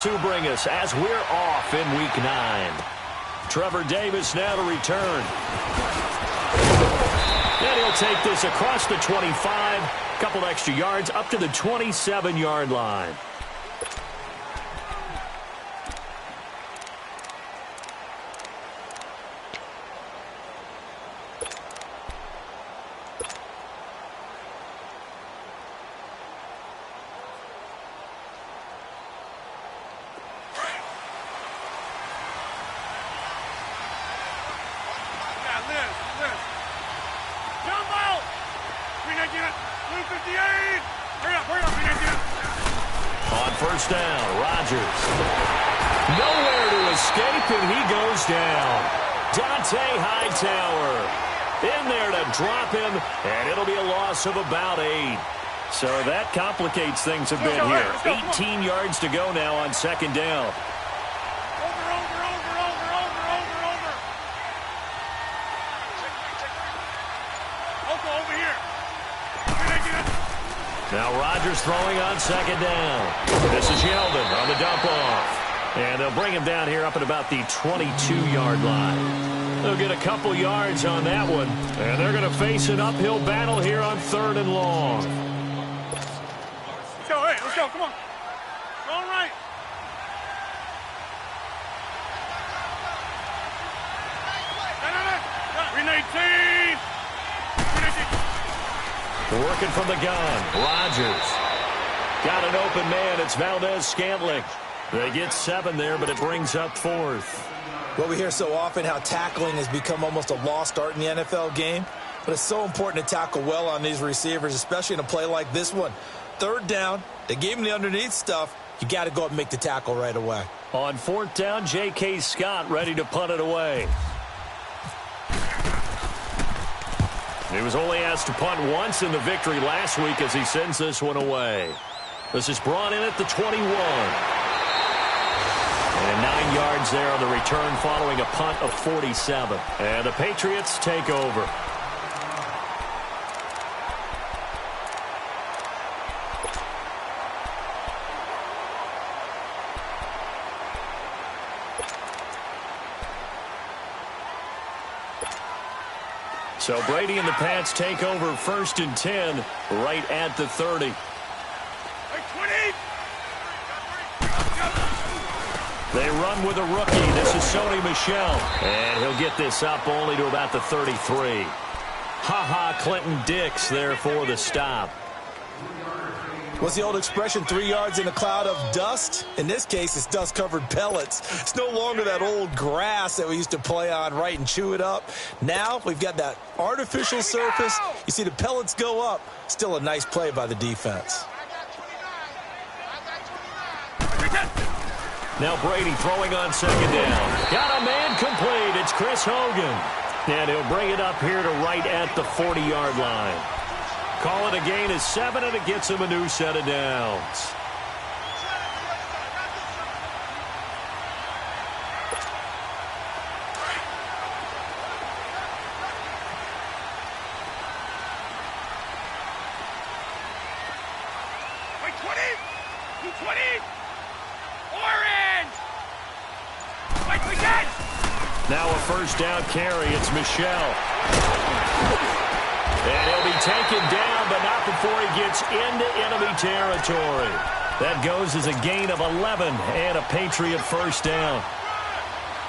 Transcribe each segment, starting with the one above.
To bring us as we're off in Week 9. Trevor Davis now to return. And he'll take this across the 25. Couple extra yards up to the 27-yard line. On first down, Rodgers. Nowhere to escape, and he goes down. Dante Hightower in there to drop him, and it'll be a loss of about 8. So that complicates things a bit here. 18 yards to go now on second down. Now Rodgers throwing on second down. This is Yeldon on the dump off. And they'll bring him down here up at about the 22-yard line. They'll get a couple yards on that one. And they're going to face an uphill battle here on 3rd and long. Let's go, hey, let's go, come on. All right. Green 18. Working from the gun. Rodgers. Got an open man. It's Valdez-Scantling. They get 7 there, but it brings up 4th. Well, we hear so often how tackling has become almost a lost art in the NFL game. But it's so important to tackle well on these receivers, especially in a play like this one. 3rd down, they gave him the underneath stuff. You got to go up and make the tackle right away. On 4th down, J.K. Scott ready to punt it away. He was only asked to punt once in the victory last week as he sends this one away. This is brought in at the 21. And 9 yards there on the return following a punt of 47. And the Patriots take over. So Brady and the Pats take over 1st and 10 right at the 30. They run with a rookie. This is Sony Michel. And he'll get this up only to about the 33. Ha-ha, Clinton Dix there for the stop. What's the old expression, 3 yards in a cloud of dust? In this case, it's dust-covered pellets. It's no longer that old grass that we used to play on, right, and chew it up. Now we've got that artificial surface. You see the pellets go up. Still a nice play by the defense. Now Brady throwing on second down. Got a man complete. It's Chris Hogan. And he'll bring it up here to right at the 40-yard line. Call it a gain of 7, and it gets him a new set of downs. Now a first down carry. It's Michel. And he'll be taken down, but not before he gets into enemy territory. That goes as a gain of 11 and a Patriot first down.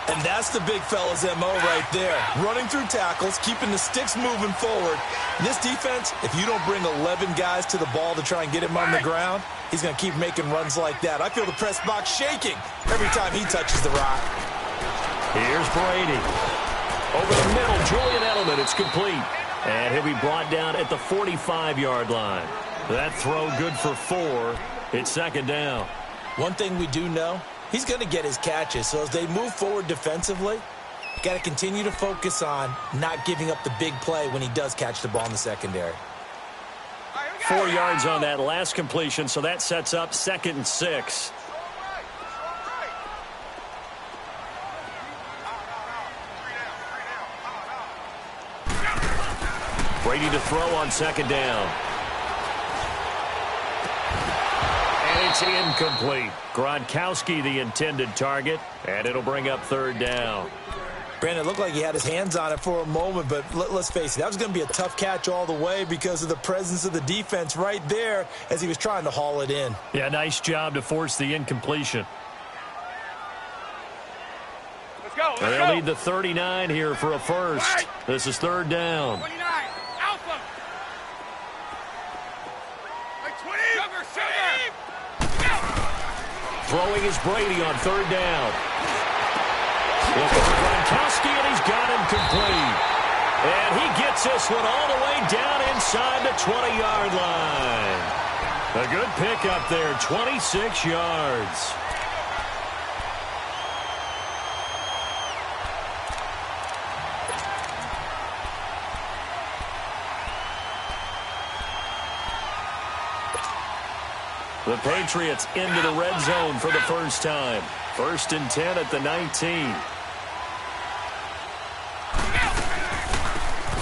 And that's the big fella's MO right there. Running through tackles, keeping the sticks moving forward. In this defense, if you don't bring 11 guys to the ball to try and get him on the ground, he's going to keep making runs like that. I feel the press box shaking every time he touches the rock. Here's Brady. Over the middle, Julian Edelman. It's complete. And he'll be brought down at the 45-yard line. That throw good for 4. It's second down. One thing we do know, he's going to get his catches. So as they move forward defensively, got to continue to focus on not giving up the big play when he does catch the ball in the secondary. 4 yards on that last completion, so that sets up 2nd and 6. Brady to throw on second down. And he It's incomplete. Gronkowski the intended target, and it'll bring up third down. Brandon, it looked like he had his hands on it for a moment, but let's face it, that was going to be a tough catch all the way because of the presence of the defense right there as he was trying to haul it in. Yeah, nice job to force the incompletion. Let's go. They'll need the 39 here for a first. Right. This is third down. 29. Alpha. Like 20. Sugar. Throwing is Brady on third down. Looking for Gronkowski, and he's got him complete. And he gets this one all the way down inside the 20-yard line. A good pickup there, 26 yards. The Patriots into the red zone for the first time. 1st and 10 at the 19.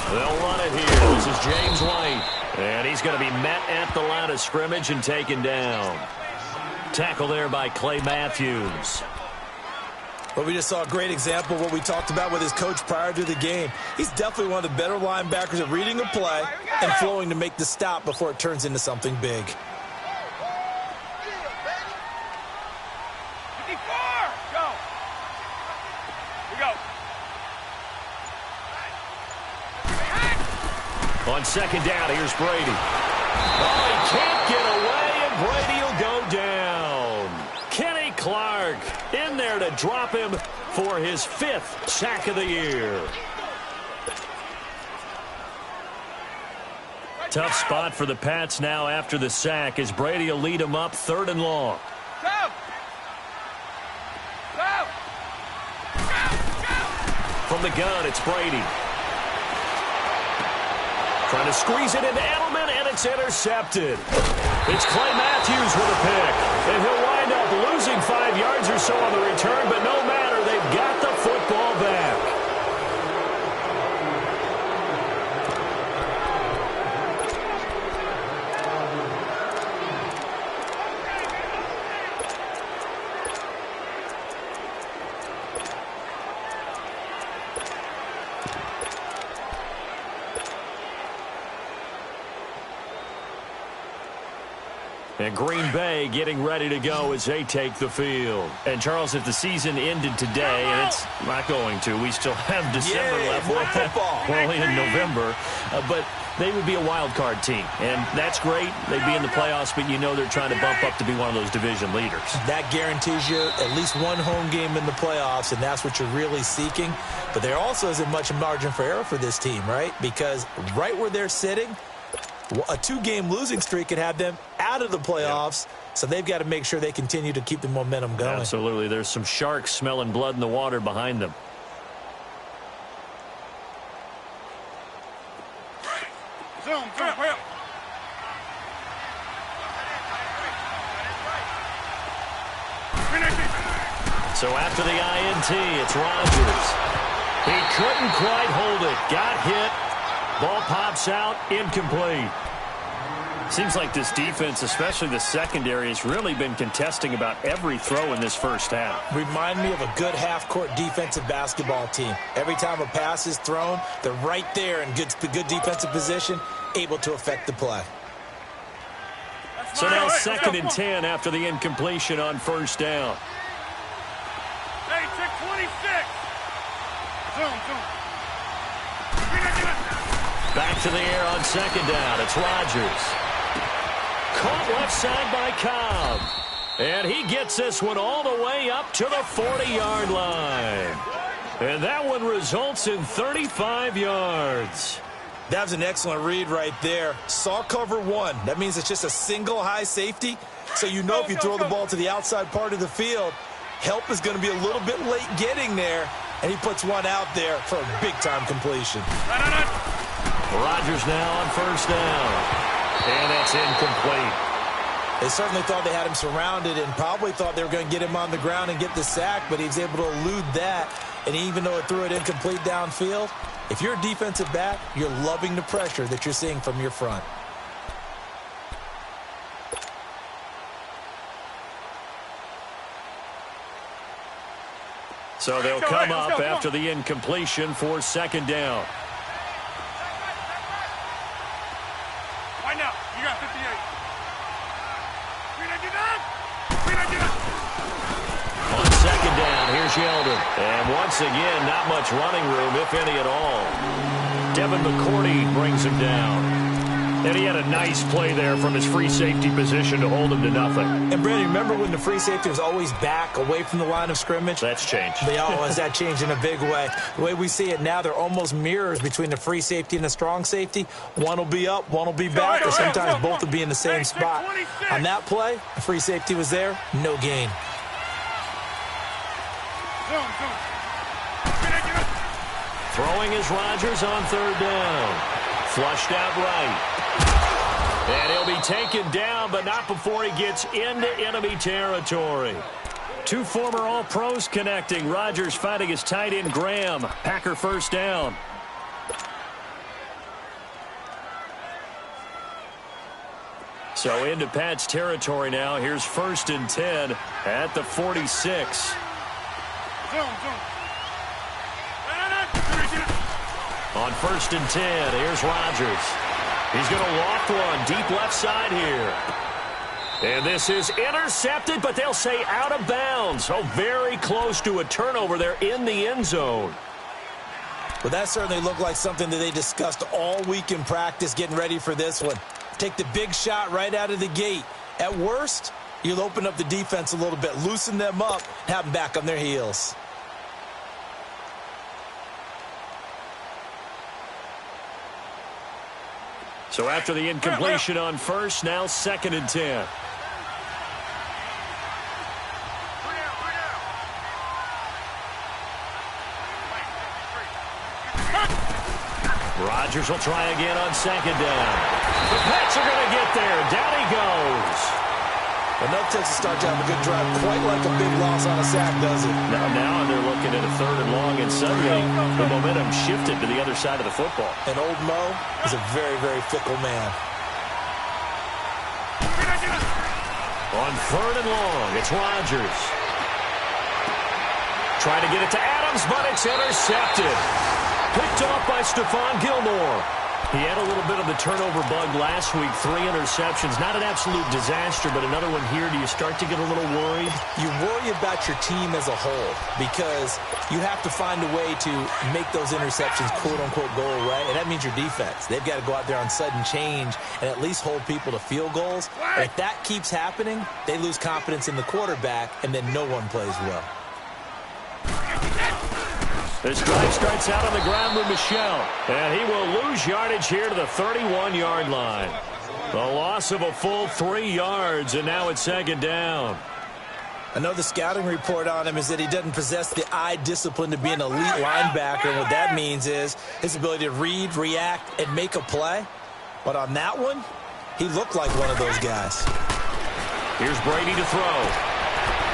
They'll run it here. This is James White. And he's going to be met at the line of scrimmage and taken down. Tackle there by Clay Matthews. Well, we just saw a great example of what we talked about with his coach prior to the game. He's definitely one of the better linebackers at reading a play and flowing to make the stop before it turns into something big. 54. Go. We go. On second down, here's Brady. Oh, he can't get away, and Brady will go down. Kenny Clark in there to drop him for his 5th sack of the year. Tough spot for the Pats now after the sack as Brady will lead them up 3rd and long. Go. Go. From the gun, it's Brady. Trying to squeeze it into Edelman, and it's intercepted. It's Clay Matthews with a pick. And he'll wind up losing 5 yards or so on the return, but no matter, they've got the football back. And Green Bay getting ready to go as they take the field. And, Charles, if the season ended today, and it's not going to, we still have December left. More football. We're only in November. But they would be a wild card team. And that's great. They'd be in the playoffs, but you know they're trying to bump up to be one of those division leaders. That Guarantees you at least one home game in the playoffs, and that's what you're really seeking. But there also isn't much margin for error for this team, right? Because right where they're sitting, a 2-game losing streak could have them out of the playoffs, so they've got to make sure they continue to keep the momentum going. Absolutely. There's some sharks smelling blood in the water behind them. Zoom. So after the INT, it's Rodgers. He couldn't quite hold it. Got hit. Ball pops out, incomplete. Seems like this defense, especially the secondary, has really been contesting about every throw in this first half. Remind me of a good half-court defensive basketball team. Every time a pass is thrown, they're right there in good defensive position, able to affect the play. So now 2nd and 10 after the incompletion on first down. Hey, check 26. Zoom. Back to the air on second down. It's Rodgers. Caught left side by Cobb. And he gets this one all the way up to the 40-yard line. And that one results in 35 yards. That was an excellent read right there. Saw cover 1. That means it's just a single high safety. So you know if you throw the ball to the outside part of the field, help is going to be a little bit late getting there. And he puts one out there for a big-time completion. Rodgers now on first down. And that's incomplete. They certainly thought they had him surrounded and probably thought they were going to get him on the ground and get the sack, but he was able to elude that. And even though it threw it incomplete downfield, if you're a defensive back, you're loving the pressure that you're seeing from your front. So they'll come up after the incompletion for second down. Right now, you got 58. 399. On second down, here's Yeldon. And once again, not much running room, if any at all. Devin McCourty brings him down. And he had a nice play there from his free safety position to hold him to nothing. And, Brandon, remember when the free safety was always back away from the line of scrimmage? That's changed. That changed in a big way. The way we see it now, they're almost mirrors between the free safety and the strong safety. One will be up, one will be back, or sometimes both will be in the same spot. On that play, the free safety was there, no gain. Throwing is Rodgers on third down. Flushed out right. And he'll be taken down, but not before he gets into enemy territory. Two former All-Pros connecting. Rodgers fighting his tight end, Graham. Packer first down. So into Pat's territory now. Here's 1st and 10 at the 46. On 1st and 10, here's Rodgers. He's going to loft one deep left side here. And this is intercepted, but they'll say out of bounds. So very close to a turnover there in the end zone. Well, that certainly looked like something that they discussed all week in practice getting ready for this one. Take the big shot right out of the gate. At worst, you'll open up the defense a little bit, loosen them up, have them back on their heels. So after the incompletion on first, now 2nd and 10. Rodgers will try again on 2nd down. The Pats are going to get there. Down he goes. Enough takes to start to have a good drive, quite like a big loss on a sack, does it? Now they're looking at a 3rd and long, and suddenly the momentum shifted to the other side of the football. And old Mo is a very, very fickle man. On 3rd and long, it's Rodgers. Trying to get it to Adams, but it's intercepted. Picked off by Stephon Gilmore. He had a little bit of the turnover bug last week. 3 interceptions. Not an absolute disaster, but another one here. Do you start to get a little worried? You worry about your team as a whole because you have to find a way to make those interceptions, quote-unquote, go away, and that means your defense. They've got to go out there on sudden change and at least hold people to field goals. And if that keeps happening, they lose confidence in the quarterback, and then no one plays well. This drive starts out on the ground with Michel, and he will lose yardage here to the 31-yard line. The loss of a full 3 yards, and now it's 2nd down. I know the scouting report on him is that he doesn't possess the eye discipline to be an elite linebacker, and what that means is his ability to read, react, and make a play. But on that one, he looked like one of those guys. Here's Brady to throw.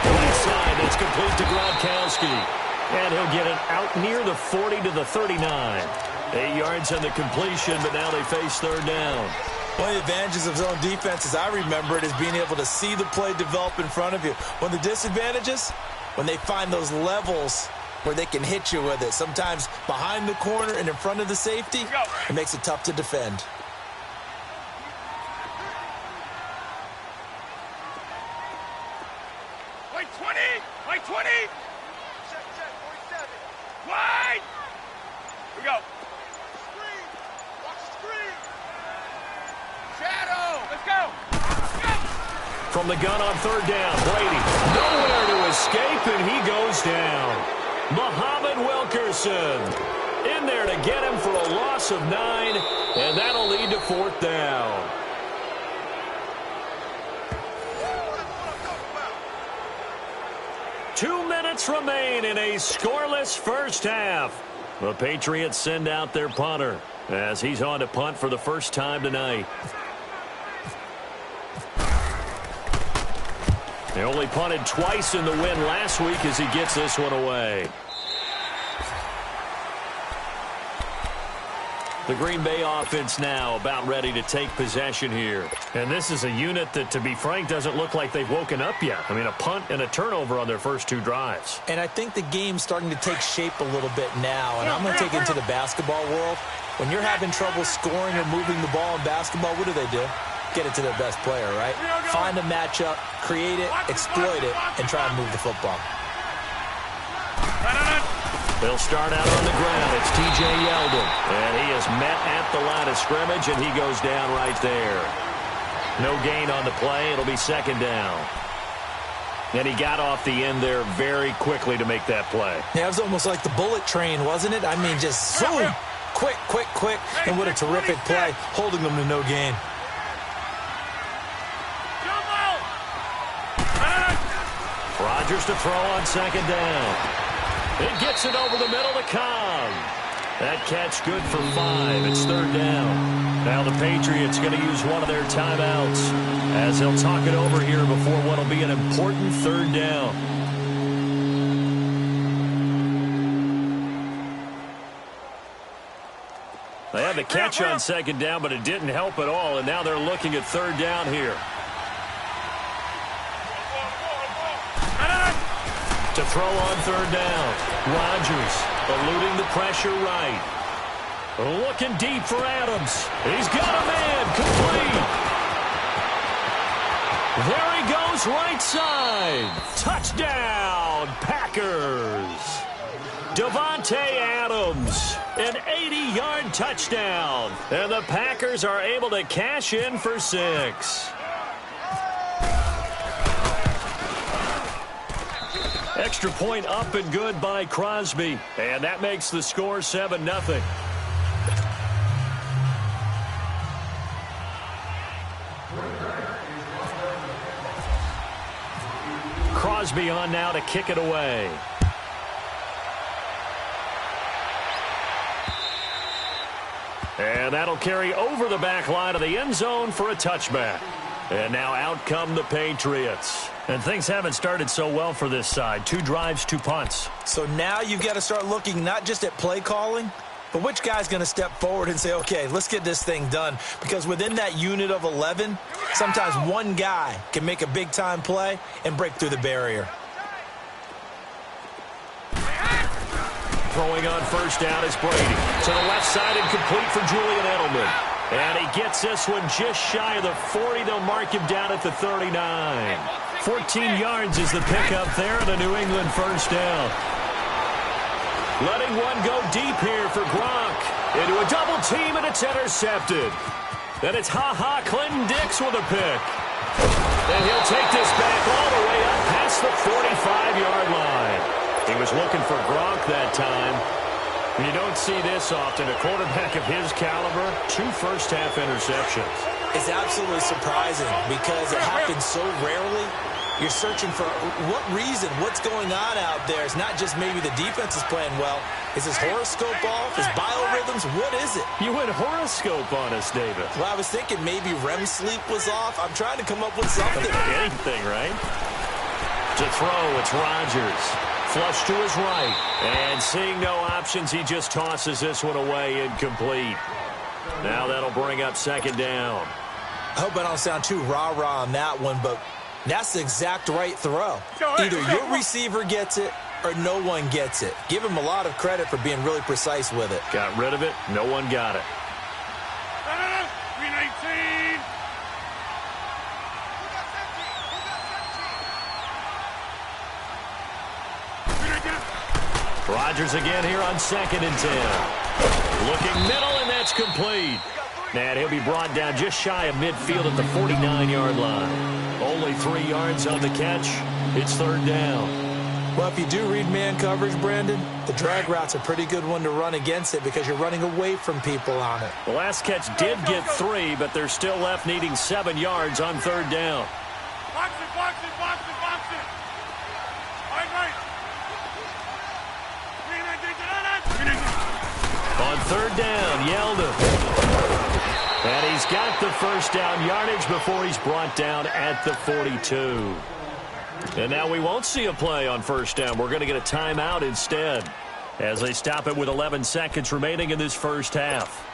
Right side, that's complete to Gronkowski. And he'll get it out near the 40 to the 39. 8 yards on the completion, but now they face 3rd down. One of the advantages of zone defense, as I remember it, is being able to see the play develop in front of you. One of the disadvantages, when they find those levels where they can hit you with it, sometimes behind the corner and in front of the safety, it makes it tough to defend. Like 20! Like 20! Wide! Here we go. Screen. Watch the screen. Shadow. Let's go. Let's go. From the gun on 3rd down, Brady. Nowhere to escape, and he goes down. Muhammad Wilkerson in there to get him for a loss of 9, and that'll lead to 4th down. Two minutes remain in a scoreless first half. The Patriots send out their punter as he's on to punt for the first time tonight. They only punted twice in the win last week as he gets this one away. The Green Bay offense now about ready to take possession here. And this is a unit that, to be frank, doesn't look like they've woken up yet. I mean, a punt and a turnover on their first 2 drives. And I think the game's starting to take shape a little bit now. And I'm going to take it to the basketball world. When you're having trouble scoring or moving the ball in basketball, what do? Get it to their best player, right? Find a matchup, create it, exploit it, and try and move the football. They'll start out on the ground. It's T.J. Yeldon. And he is met at the line of scrimmage, and he goes down right there. No gain on the play. It'll be second down. And he got off the end there very quickly to make that play. Yeah, it was almost like the bullet train, wasn't it? I mean, just zoom. Quick. And what a terrific play, holding them to no gain. Rodgers to throw on second down. It gets it over the middle to Cobb. That catch good for 5. It's third down. Now the Patriots going to use one of their timeouts as they'll talk it over here before what will be an important third down. They had the catch on second down, but it didn't help at all, and now they're looking at third down here. To throw on third down. Rodgers eluding the pressure right. Looking deep for Adams. He's got a man. Complete. There he goes right side. Touchdown, Packers. Davante Adams, an 80-yard touchdown. And the Packers are able to cash in for 6. Extra point up and good by Crosby. And that makes the score 7-0. Crosby on now to kick it away. And that'll carry over the back line of the end zone for a touchback. And now out come the Patriots. And things haven't started so well for this side. 2 drives, 2 punts. So now you've got to start looking not just at play calling, but which guy's going to step forward and say, okay, let's get this thing done. Because within that unit of 11, sometimes one guy can make a big-time play and break through the barrier. Throwing on first down is Brady. To the left side and complete for Julian Edelman. And he gets this one just shy of the 40. They'll mark him down at the 39. 14 yards is the pickup there and a New England first down. Letting one go deep here for Gronk. Into a double team, and it's intercepted. Then it's Clinton Dix with a pick. And he'll take this back all the way up past the 45-yard line. He was looking for Gronk that time. You don't see this often. A quarterback of his caliber, 2 first-half interceptions. It's absolutely surprising because it happens so rarely. You're searching for what reason, what's going on out there. It's not just maybe the defense is playing well. Is his horoscope off? His biorhythms? What is it? You went horoscope on us, David. Well, I was thinking maybe REM sleep was off. I'm trying to come up with something. Anything, right? To throw, it's Rodgers. Flush to his right. And seeing no options, he just tosses this one away incomplete. Now that'll bring up second down. I hope I don't sound too rah-rah on that one, but that's the exact right throw. Either your receiver gets it or no one gets it. Give him a lot of credit for being really precise with it. Got rid of it. No one got it. 319. Rodgers again here on 2nd and 10. Looking middle, and that's complete. And he'll be brought down just shy of midfield at the 49-yard line. Only 3 yards on the catch. It's third down. Well, if you do read man coverage, Brandon, the drag route's a pretty good one to run against it because you're running away from people on it. The last catch did get 3, but they're still left needing 7 yards on third down. Box it, box it, box it, box it. Right. On third down, Yeldon. And he's got the first down yardage before he's brought down at the 42. And now we won't see a play on first down. We're going to get a timeout instead as they stop it with 11 seconds remaining in this first half.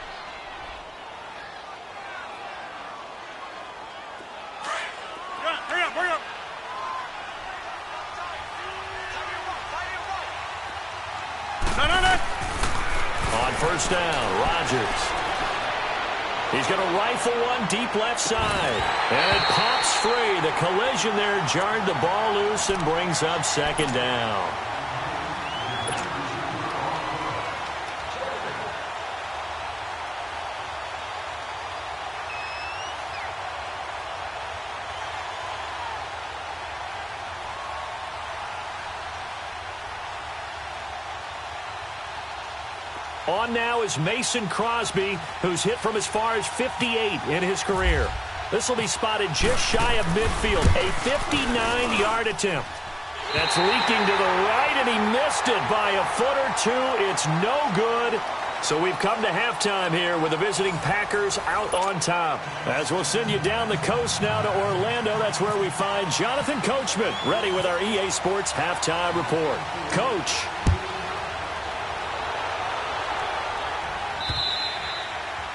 first down. Rodgers. He's going to rifle one deep left side. And it pops free. The collision there jarred the ball loose and brings up second down. On now is Mason Crosby, who's hit from as far as 58 in his career. This will be spotted just shy of midfield, a 59-yard attempt. That's leaking to the right, and he missed it by a foot or two. It's no good. So we've come to halftime here with the visiting Packers out on top. As we'll send you down the coast now to Orlando, that's where we find Jonathan Coachman, ready with our EA Sports halftime report. Coach.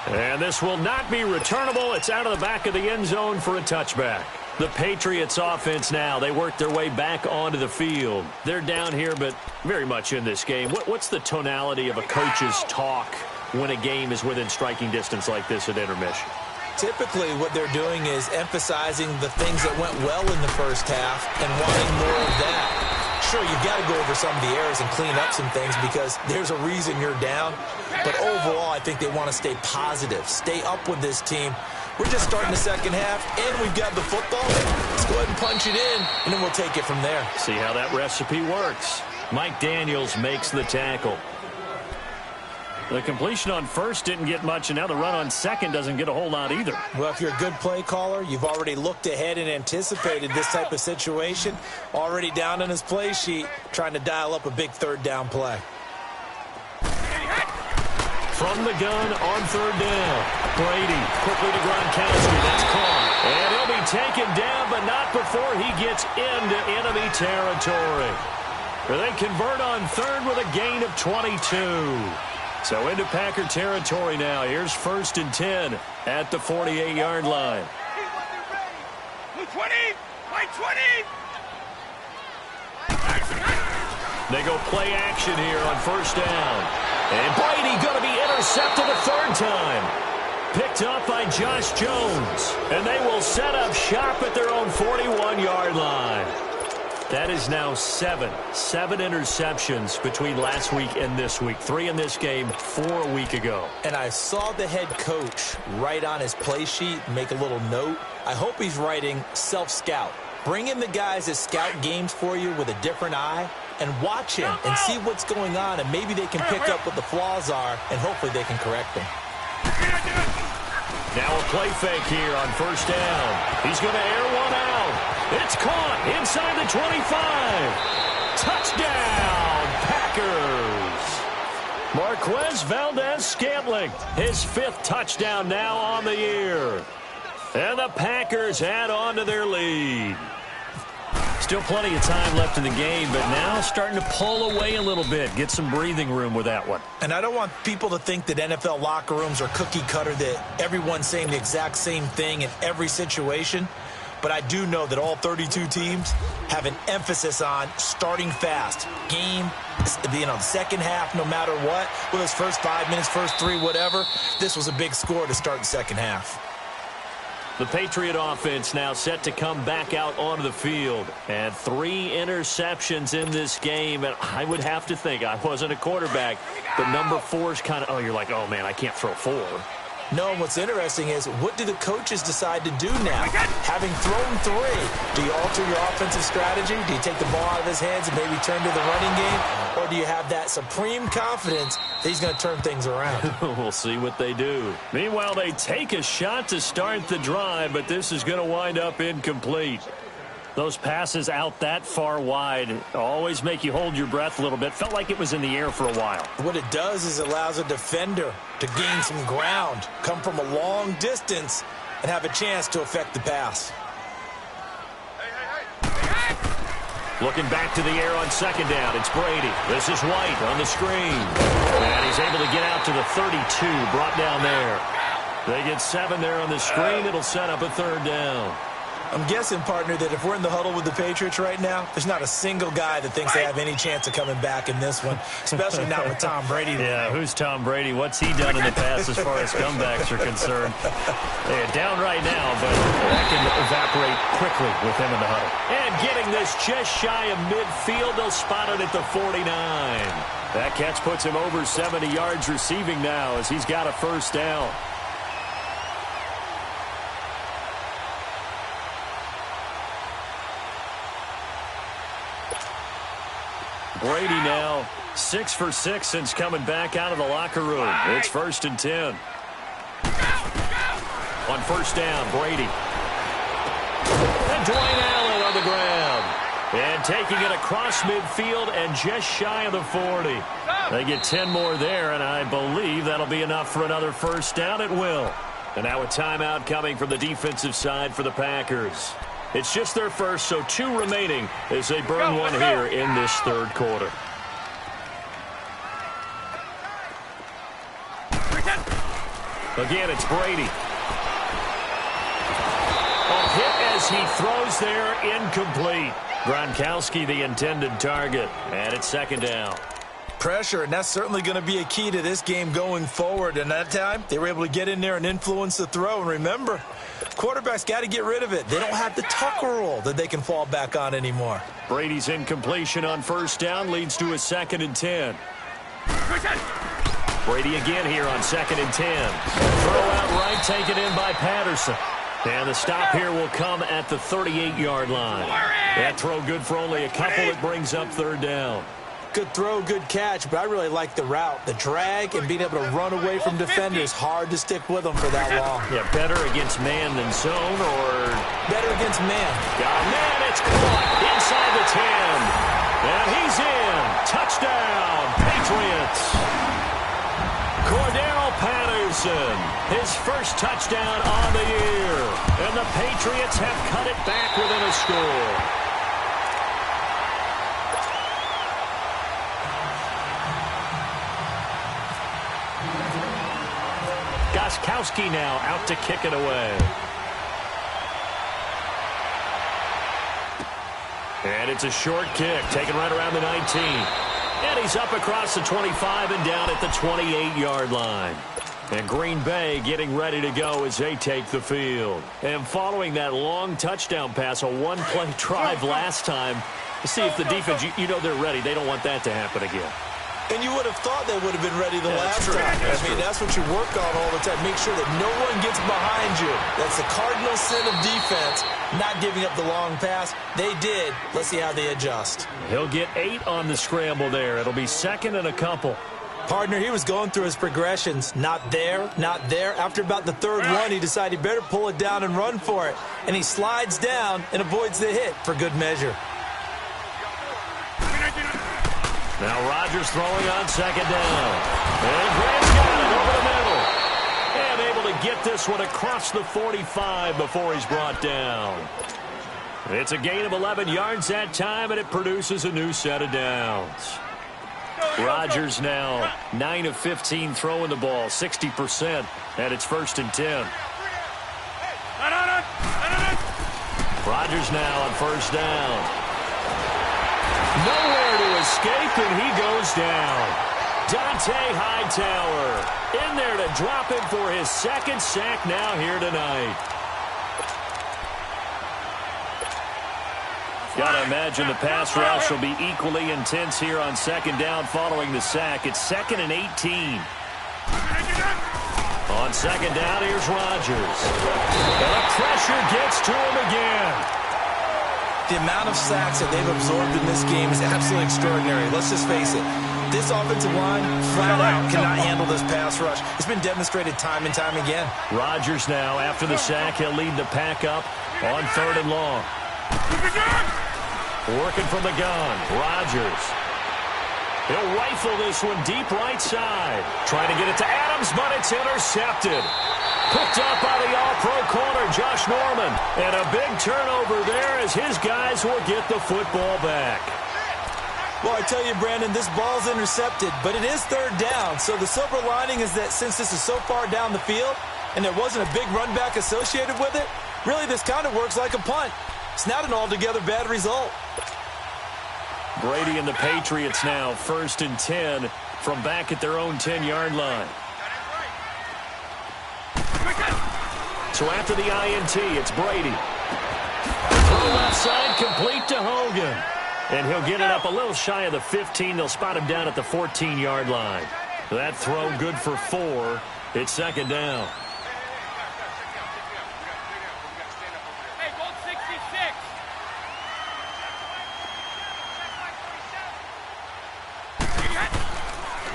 And this will not be returnable. It's out of the back of the end zone for a touchback. The Patriots offense now, they work their way back onto the field. They're down here, but very much in this game. What's the tonality of a coach's talk when a game is within striking distance like this at intermission? Typically, what they're doing is emphasizing the things that went well in the first half and wanting more of that. Sure, you've got to go over some of the errors and clean up some things because there's a reason you're down. But overall, I think they want to stay positive, stay up with this team. We're just starting the second half, and we've got the football. Let's go ahead and punch it in, and then we'll take it from there. See how that recipe works. Mike Daniels makes the tackle. The completion on first didn't get much, and now the run on second doesn't get a whole lot either. Well, if you're a good play caller, you've already looked ahead and anticipated this type of situation. Already down on his play sheet, trying to dial up a big third down play. From the gun on third down. Brady quickly to Gronkowski. That's caught. And he'll be taken down, but not before he gets into enemy territory. They convert on third with a gain of 22. So into Packer territory now. Here's 1st and 10 at the 48-yard line. 20! Line 20! They go play action here on first down. And Brady going to be intercepted a third time. Picked up by Josh Jones. And they will set up shop at their own 41-yard line. That is now 7 interceptions between last week and this week. 3 in this game, 4 a week ago. And I saw the head coach write on his play sheet, make a little note. I hope he's writing self-scout. Bring in the guys that scout games for you with a different eye and watch him and see what's going on, and maybe they can pick up what the flaws are, and hopefully they can correct them. Now a play fake here on first down. He's going to air one out. It's caught inside the 25. Touchdown, Packers. Marquez Valdez-Scantling, his 5th touchdown now on the year. And the Packers add on to their lead. Still plenty of time left in the game, but now starting to pull away a little bit. Get some breathing room with that one. And I don't want people to think that NFL locker rooms are cookie cutter, that everyone's saying the exact same thing in every situation. But I do know that all 32 teams have an emphasis on starting fast. Game, the second half, no matter what. Whether it's first 5 minutes, first 3, whatever. This was a big score to start the second half. The Patriot offense now set to come back out onto the field. And 3 interceptions in this game. And I would have to think, I wasn't a quarterback, but number 4 is kind of, oh, you're like, oh, man, I can't throw 4. No, what's interesting is, what do the coaches decide to do now? Having thrown 3, do you alter your offensive strategy? Do you take the ball out of his hands and maybe turn to the running game? Or do you have that supreme confidence that he's going to turn things around? We'll see what they do. Meanwhile, they take a shot to start the drive, but this is going to wind up incomplete. Those passes out that far wide always make you hold your breath a little bit. Felt like it was in the air for a while. What it does is it allows a defender to gain some ground, come from a long distance, and have a chance to affect the pass. Looking back to the air on second down, it's Brady. This is White on the screen. And he's able to get out to the 32, brought down there. They get 7 there on the screen. It'll set up a third down. I'm guessing, partner, that if we're in the huddle with the Patriots right now, there's not a single guy that thinks they have any chance of coming back in this one, especially not with Tom Brady. Yeah, who's Tom Brady? What's he done in the past as far as comebacks are concerned? They're down right now, but that can evaporate quickly with him in the huddle. And getting this just shy of midfield, they'll spot it at the 49. That catch puts him over 70 yards receiving now as he's got a first down. Brady now 6 for 6 since coming back out of the locker room. It's 1st and 10. On first down, Brady. And Dwayne Allen on the ground. And taking it across midfield and just shy of the 40. They get 10 more there, and I believe that'll be enough for another first down. It will. And now a timeout coming from the defensive side for the Packers. It's just their first, so 2 remaining as they burn one here in this third quarter. Again, it's Brady. A hit as he throws there, incomplete. Gronkowski, the intended target, and it's 2nd down. Pressure, and that's certainly going to be a key to this game going forward. And that time, they were able to get in there and influence the throw. And remember, quarterbacks got to get rid of it. They don't have the tucker roll that they can fall back on anymore. Brady's incompletion on first down leads to a 2nd and 10. Brady again here on 2nd and 10. Throw out right, taken in by Patterson. And the stop here will come at the 38-yard line. That throw good for only a couple. It brings up 3rd down. Good throw, good catch, but I really like the route. The drag and being able to run away from defenders, hard to stick with them for that long. Yeah, better against man than zone, or better against man. Man, it's caught inside the 10. And he's in. Touchdown, Patriots. Cordero Patterson, his first touchdown on the year. And the Patriots have cut it back within a score. Gronkowski now out to kick it away. And it's a short kick, taken right around the 19. And he's up across the 25 and down at the 28-yard line. And Green Bay getting ready to go as they take the field. And following that long touchdown pass, a one-play drive last time, to see if the defense, you know they're ready. They don't want that to happen again. And you would have thought they would have been ready the last time. That's what you work on all the time. Make sure that no one gets behind you. That's the cardinal sin of defense, not giving up the long pass. They did. Let's see how they adjust. He'll get 8 on the scramble there. It'll be 2nd and a couple. Partner, he was going through his progressions. Not there, not there. After about the 3rd one, he decided he better pull it down and run for it. And he slides down and avoids the hit for good measure. Now Rodgers throwing on 2nd down. And Grant's got it over the middle. And able to get this one across the 45 before he's brought down. It's a gain of 11 yards that time, and it produces a new set of downs. Rodgers now 9 of 15 throwing the ball, 60%, and it's 1st and 10. Rodgers now on 1st down. Nowhere to escape, and he goes down. Dante Hightower in there to drop him for his 2nd sack now here tonight. Got to imagine the pass rush will be equally intense here on 2nd down following the sack. It's 2nd and 18. On 2nd down, here's Rodgers. And the pressure gets to him again. The amount of sacks that they've absorbed in this game is absolutely extraordinary. Let's just face it. This offensive line, flat out, cannot handle this pass rush. It's been demonstrated time and time again. Rodgers now, after the sack, he'll lead the pack up on 3rd and long. Working from the gun, Rodgers. He'll rifle this one deep right side. Trying to get it to Adams, but it's intercepted. Picked up by the all-pro corner, Josh Norman. And a big turnover there as his guys will get the football back. Well, I tell you, Brandon, this ball's intercepted, but it is 3rd down. So the silver lining is that since this is so far down the field and there wasn't a big run back associated with it, Really, this kind of works like a punt. It's not an altogether bad result. Brady and the Patriots now 1st and 10 from back at their own 10-yard line. So after the INT, it's Brady. Throw left side, complete to Hogan. And he'll get it up a little shy of the 15. They'll spot him down at the 14-yard line. That throw good for 4. It's 2nd down.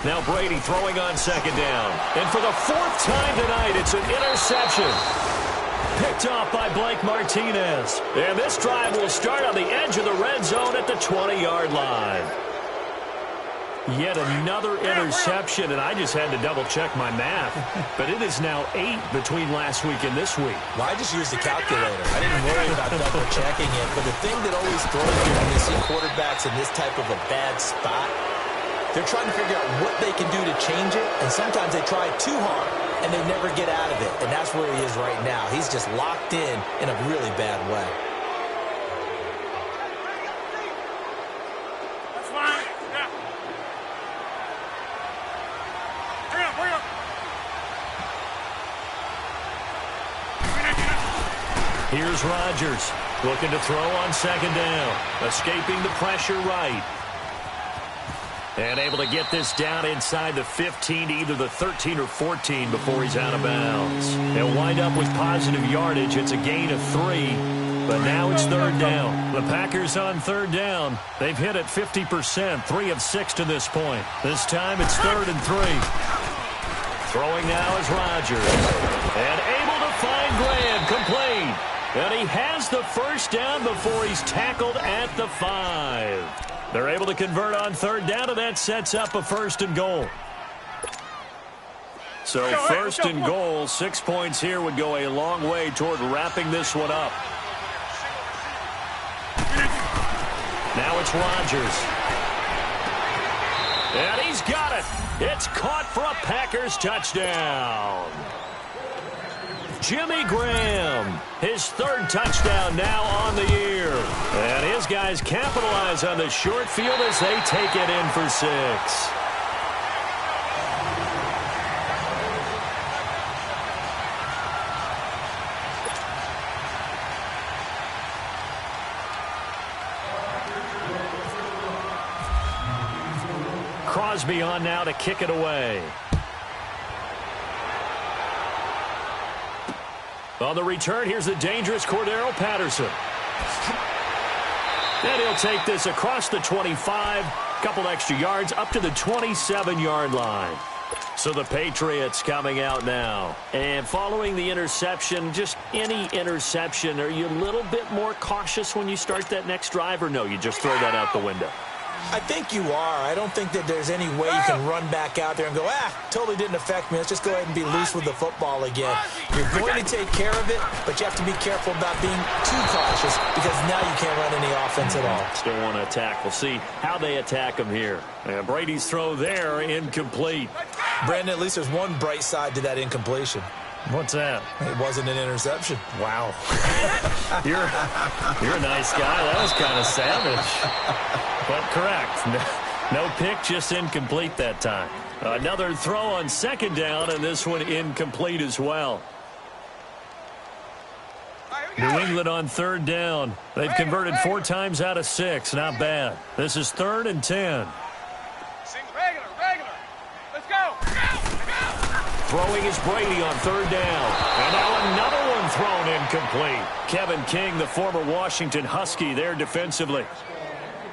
Now Brady throwing on 2nd down. And for the 4th time tonight, it's an interception. Picked off by Blake Martinez. And this drive will start on the edge of the red zone at the 20-yard line. Yet another interception, and I just had to double-check my math. But it is now 8 between last week and this week. Well, I just used a calculator. I didn't worry about double-checking it. But the thing that always throws me when you see quarterbacks in this type of a bad spot, they're trying to figure out what they can do to change it, and sometimes they try too hard, and they never get out of it. And that's where he is right now. He's just locked in a really bad way. That's fine. Yeah. Bring up. Here's Rodgers looking to throw on 2nd down. Escaping the pressure right. And able to get this down inside the 15 to either the 13 or 14 before he's out of bounds. He'll wind up with positive yardage. It's a gain of 3, but now it's 3rd down. The Packers on 3rd down. They've hit it 50%, 3 of 6 to this point. This time it's 3rd and 3. Throwing now is Rodgers. And able to find Graham, complete. And he has the 1st down before he's tackled at the 5. They're able to convert on 3rd down, and that sets up a 1st and goal. So 1st and goal, 6 points here would go a long way toward wrapping this one up. Now it's Rodgers. And he's got it. It's caught for a Packers touchdown. Jimmy Graham, his 3rd touchdown now on the year. And his guys capitalize on the short field as they take it in for 6. Crosby on now to kick it away. On the return, here's the dangerous Cordero Patterson. And he'll take this across the 25, couple extra yards, up to the 27-yard line. So the Patriots coming out now. And following the interception, just any interception, are you a little bit more cautious when you start that next drive, or no, you just throw that out the window? I think you are. I don't think that there's any way you can run back out there and go, totally didn't affect me. Let's just go ahead and be loose with the football again. You're going to take care of it, but you have to be careful about being too cautious because now you can't run any offense at all. Still want to attack. We'll see how they attack him here. And Brady's throw there, incomplete. Brandon, at least there's one bright side to that incompletion. What's that? It wasn't an interception. Wow. You're a nice guy. That was kind of savage. But correct. No pick, just incomplete that time. Another throw on 2nd down, and this one incomplete as well. New England on 3rd down. They've converted 4 times out of 6. Not bad. This is 3rd and 10. Regular. Let's go. Throwing is Brady on 3rd down. And now another one thrown incomplete. Kevin King, the former Washington Husky, there defensively.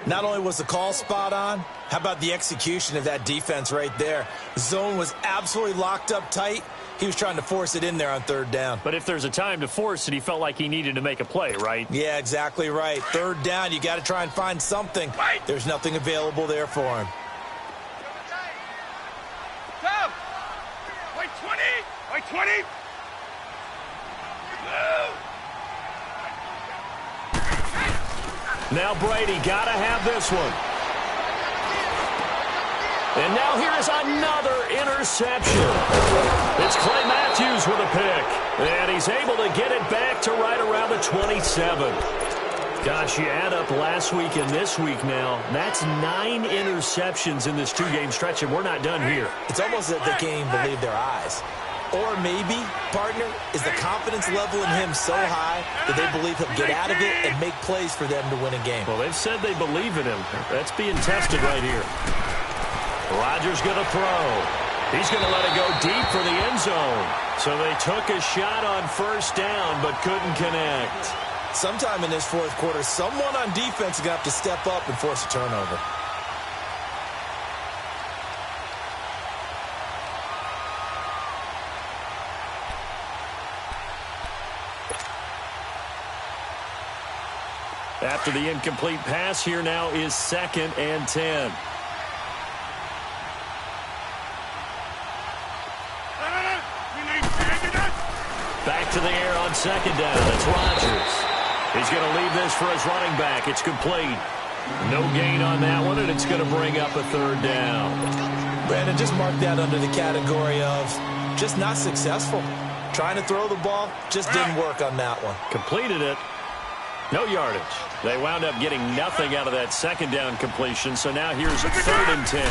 Not only was the call spot on, how about the execution of that defense right there? The zone was absolutely locked up tight. He was trying to force it in there on 3rd down. But if there's a time to force it, he felt like he needed to make a play, right? Yeah, exactly right. 3rd down, you got to try and find something. There's nothing available there for him. Come. Wait 20. Wait 20. Now Brady got to have this one. And now here is another interception. It's Clay Matthews with a pick. And he's able to get it back to right around the 27. Gosh, you add up last week and this week now, that's 9 interceptions in this 2-game stretch, and we're not done here. It's almost that they can't even believe their eyes. Or maybe, partner, is the confidence level in him so high that they believe he'll get out of it and make plays for them to win a game. Well, they've said they believe in him. That's being tested right here. Rodgers going to throw. He's going to let it go deep for the end zone. So they took a shot on first down but couldn't connect. Sometime in this fourth quarter, someone on defense is going to have to step up and force a turnover. After the incomplete pass, here now is 2nd and 10. Back to the air on 2nd down. It's Rodgers. He's going to leave this for his running back. It's complete. No gain on that one, and it's going to bring up a 3rd down. Brandon, just mark that under the category of just not successful. Trying to throw the ball, just didn't work on that one. Completed it. No yardage. They wound up getting nothing out of that 2nd down completion, so now here's a 3rd and 10.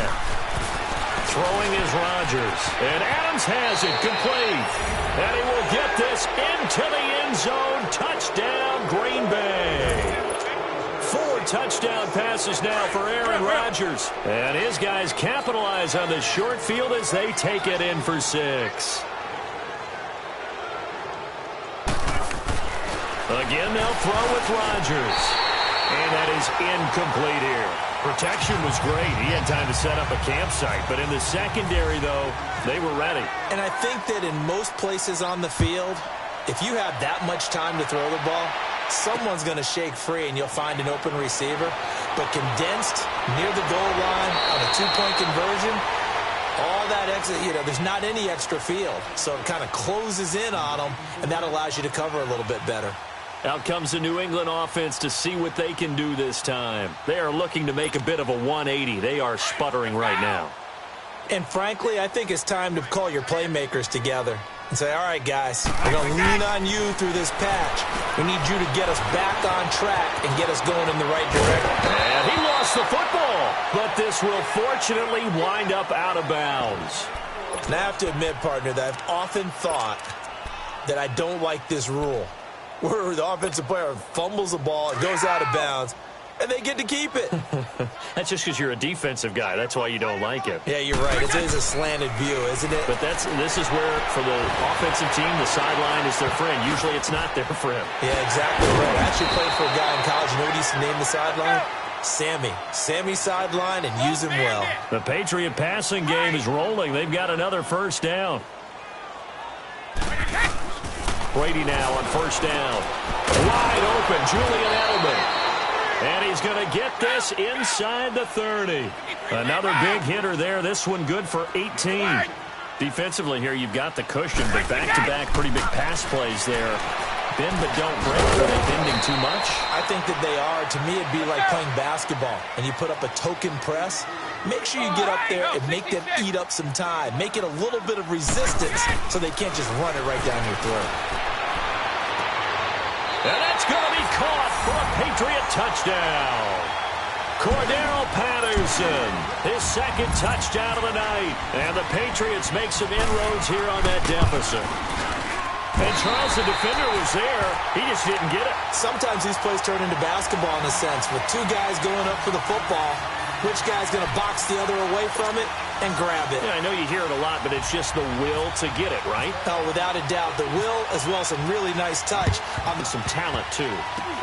Throwing is Rodgers, and Adams has it complete. And he will get this into the end zone. Touchdown, Green Bay. 4 touchdown passes now for Aaron Rodgers. And his guys capitalize on the short field as they take it in for 6. Again, they'll throw with Rodgers. And that is incomplete here. Protection was great. He had time to set up a campsite. But in the secondary, though, they were ready. And I think that in most places on the field, if you have that much time to throw the ball, someone's going to shake free and you'll find an open receiver. But condensed near the goal line on a 2-point conversion, all that extra, there's not any extra field. So it kind of closes in on them, and that allows you to cover a little bit better. Out comes the New England offense to see what they can do this time. They are looking to make a bit of a 180. They are sputtering right now. And frankly, I think it's time to call your playmakers together and say, all right, guys, we're going to lean on you through this patch. We need you to get us back on track and get us going in the right direction. And he lost the football, but this will fortunately wind up out of bounds. And I have to admit, partner, that I've often thought that I don't like this rule, where the offensive player fumbles the ball, it goes out of bounds, and they get to keep it. That's just because you're a defensive guy. That's why you don't like it. Yeah, you're right. It is a slanted view, isn't it? But this is where, for the offensive team, the sideline is their friend. Usually it's not there for him. Yeah, exactly right. I actually played for a guy in college. You know what he used to name the sideline? Sammy. Sammy sideline, and use him well. The Patriot passing game is rolling. They've got another first down. Brady now on first down. Wide open, Julian Edelman. And he's going to get this inside the 30. Another big hitter there. This one good for 18. Defensively here, you've got the cushion, but back-to-back pretty big pass plays there. Bend but don't break. Are they bending too much? I think that they are. To me, it'd be like playing basketball, and you put up a token press. Make sure you get up there and make them eat up some time. Make it a little bit of resistance so they can't just run it right down your throat. And that's going to be caught for a Patriot touchdown. Cordero Patterson, his 2nd touchdown of the night. And the Patriots make some inroads here on that deficit. And Charles, the defender, was there. He just didn't get it. Sometimes these plays turn into basketball in a sense. With 2 guys going up for the football, which guy's going to box the other away from it and grab it? Yeah, I know you hear it a lot, but it's just the will to get it, right? Oh, without a doubt. The will, as well as some really nice touch. Some talent, too.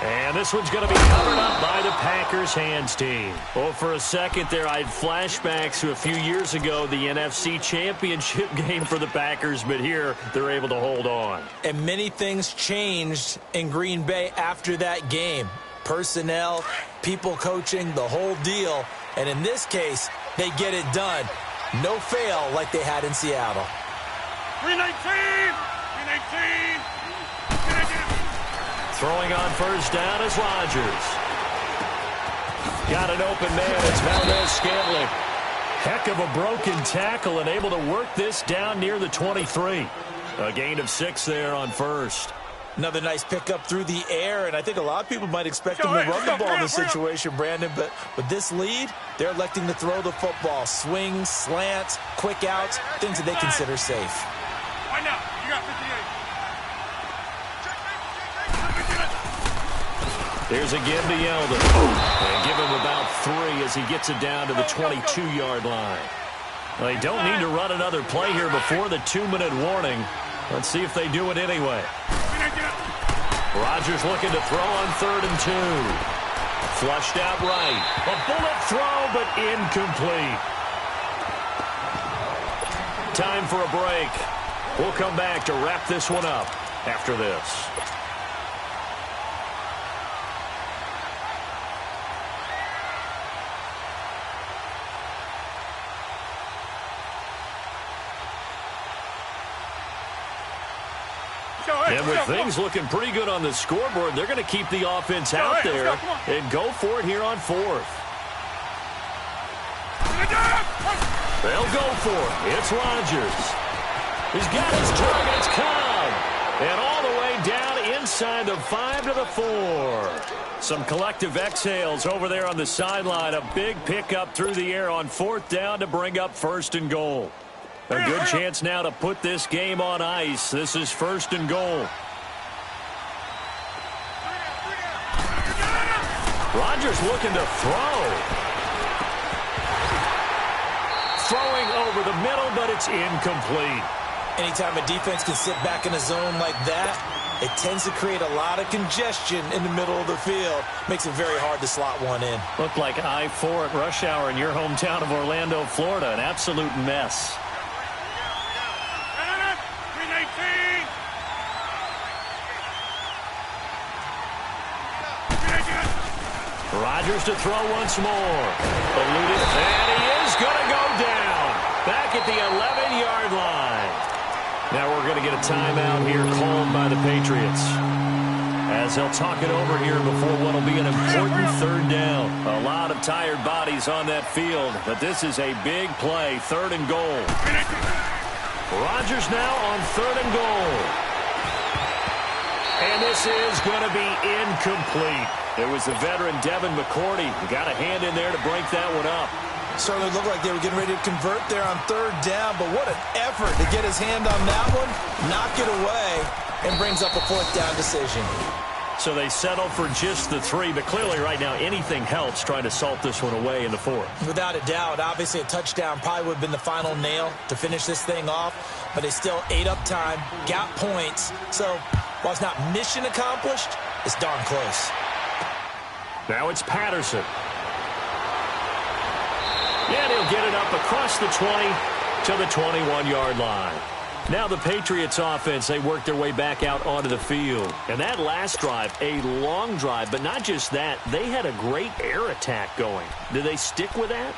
And this one's going to be covered up by the Packers hands team. Oh, for a second there, I had flashbacks to a few years ago, the NFC Championship game for the Packers, but here they're able to hold on. And many things changed in Green Bay after that game. Personnel, people coaching, the whole deal. And in this case, they get it done. No fail like they had in Seattle. 319! 319! Throwing on first down is Rodgers. Got an open man. It's Valdez-Scantling. Heck of a broken tackle and able to work this down near the 23. A gain of 6 there on first. Another nice pickup through the air, and I think a lot of people might expect them to run the ball in this situation, Brandon, but with this lead, they're electing to throw the football. Swings, slants, quick outs, things that they consider safe. Why now? You got 58. Here's again to Yeldon. And give him about 3 as he gets it down to the 22-yard line. Well, they don't need to run another play here before the 2-minute warning. Let's see if they do it anyway. Rodgers looking to throw on 3rd and 2. Flushed out right. A bullet throw, but incomplete. Time for a break. We'll come back to wrap this one up after this. And with things looking pretty good on the scoreboard, they're going to keep the offense out there and go for it here on 4th. They'll go for it. It's Rodgers. He's got his target. It's Cobb. And all the way down inside the 5 to the 4. Some collective exhales over there on the sideline. A big pickup through the air on 4th down to bring up 1st and goal. A good chance now to put this game on ice. This is 1st and goal. Rodgers looking to throw. Throwing over the middle, but it's incomplete. Anytime a defense can sit back in a zone like that, it tends to create a lot of congestion in the middle of the field. Makes it very hard to slot one in. Looked like I-4 at rush hour in your hometown of Orlando, Florida. An absolute mess. Rodgers to throw once more. Eluded, and he is going to go down. Back at the 11-yard line. Now we're going to get a timeout here called by the Patriots, as they'll talk it over here before what will be an important 3rd down. A lot of tired bodies on that field, but this is a big play. 3rd and goal. Rodgers now on 3rd and goal. And this is going to be incomplete. It was the veteran Devin McCourty who got a hand in there to break that one up. Certainly looked like they were getting ready to convert there on 3rd down, but what an effort to get his hand on that one, knock it away, and brings up a 4th down decision. So they settle for just the 3, but clearly right now anything helps trying to salt this one away in the 4th. Without a doubt, obviously a touchdown probably would have been the final nail to finish this thing off, but they still ate up time, got points, so while it's not mission accomplished, it's darn close. Now it's Patterson. And he'll get it up across the 20 to the 21-yard line. Now the Patriots offense, they work their way back out onto the field. And that last drive, a long drive, but not just that, they had a great air attack going. Did they stick with that?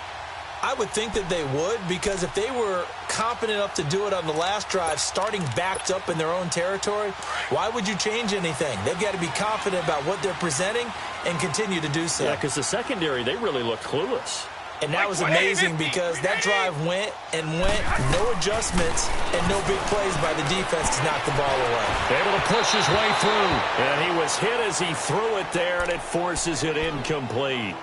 I would think that they would, because if they were confident enough to do it on the last drive, starting backed up in their own territory, why would you change anything? They've got to be confident about what they're presenting and continue to do so. Yeah, because the secondary, they really looked clueless. And that was amazing because that drive went and went, no adjustments, and no big plays by the defense to knock the ball away. Able to push his way through. And he was hit as he threw it there, and it forces it incomplete.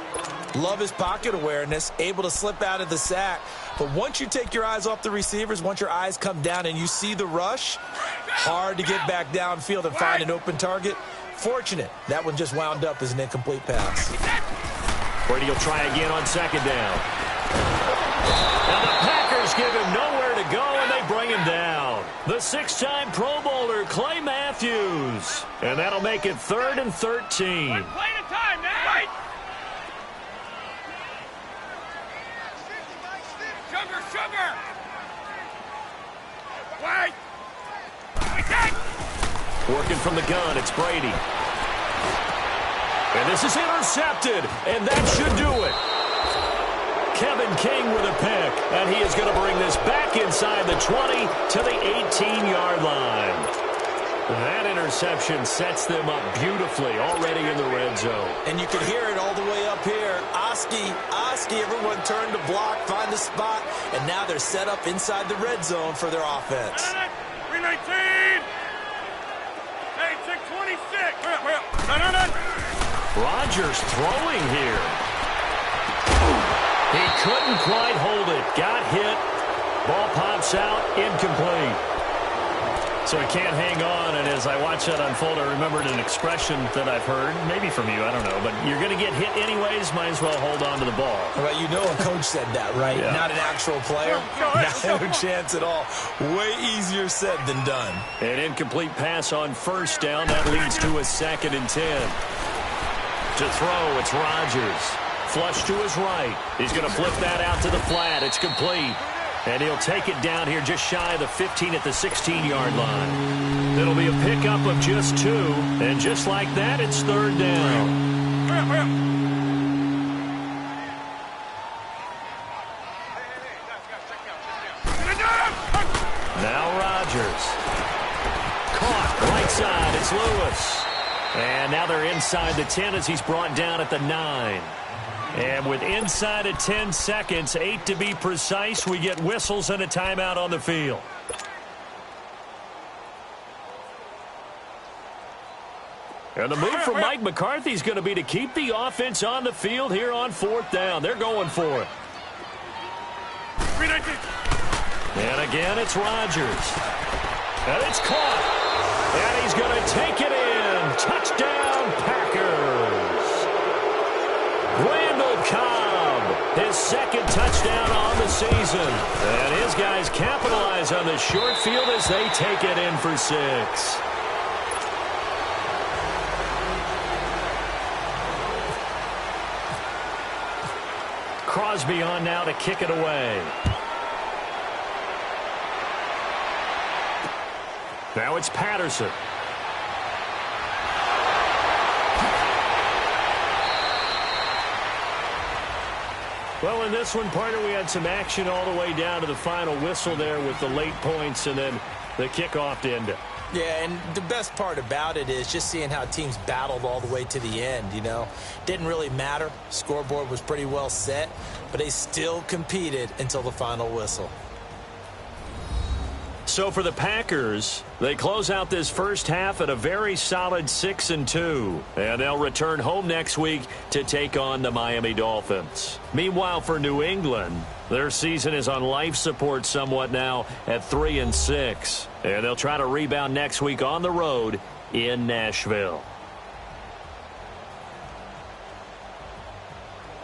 Love his pocket awareness, able to slip out of the sack. But once you take your eyes off the receivers, once your eyes come down and you see the rush, hard to get back downfield and find an open target. Fortunate, that one just wound up as an incomplete pass. Brady will try again on 2nd down. Now the Packers give him nowhere to go, and they bring him down. The 6-time Pro Bowler, Clay Matthews. And that'll make it 3rd and 13. One play at a time, man. Right. Sugar. Wait. Working from the gun, it's Brady. And this is intercepted, and that should do it. Kevin King with a pick, and he is going to bring this back inside the 20 to the 18-yard line. That interception sets them up beautifully already in the red zone. And you can hear it all the way up here. Oski, everyone turned to block, find a spot, and now they're set up inside the red zone for their offense. 319. Hey, 626. Hurry up. Run. Rodgers throwing here. He couldn't quite hold it. Got hit. Ball pops out. Incomplete. So he can't hang on, and as I watch that unfold, I remembered an expression that I've heard, maybe from you, I don't know, but you're going to get hit anyways, might as well hold on to the ball. Well, you know a coach said that, right? Yeah. Not an actual player. No chance at all. Way easier said than done. An incomplete pass on first down. That leads to a 2nd and 10. To throw, it's Rodgers. Flush to his right. He's going to flip that out to the flat. It's complete. And he'll take it down here just shy of the 15 at the 16-yard line. It'll be a pickup of just 2. And just like that, it's 3rd down. Hurry up. Now Rodgers. Caught right side. It's Lewis. And now they're inside the 10 as he's brought down at the 9. And with inside of 10 seconds, 8 to be precise, we get whistles and a timeout on the field. And the move from Mike McCarthy is going to be to keep the offense on the field here on 4th down. They're going for it. 319. And again, it's Rodgers. And it's caught. And he's going to take it in. Touchdown, Packers. Randall Cobb, his 2nd touchdown on the season. And his guys capitalize on the short field as they take it in for 6. Crosby on now to kick it away. Now it's Patterson. Well, in this one, partner, we had some action all the way down to the final whistle there with the late points and then the kickoff to end it. Yeah, and the best part about it is just seeing how teams battled all the way to the end, you know. Didn't really matter. Scoreboard was pretty well set, but they still competed until the final whistle. So for the Packers, they close out this first half at a very solid 6-2. And they'll return home next week to take on the Miami Dolphins. Meanwhile, for New England, their season is on life support somewhat now at 3-6. And they'll try to rebound next week on the road in Nashville.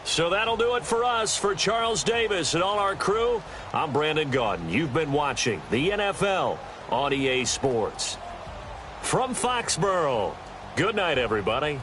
So that'll do it for us. For Charles Davis and all our crew, I'm Brandon Gaudin. You've been watching the NFL on EA Sports. From Foxborough, good night, everybody.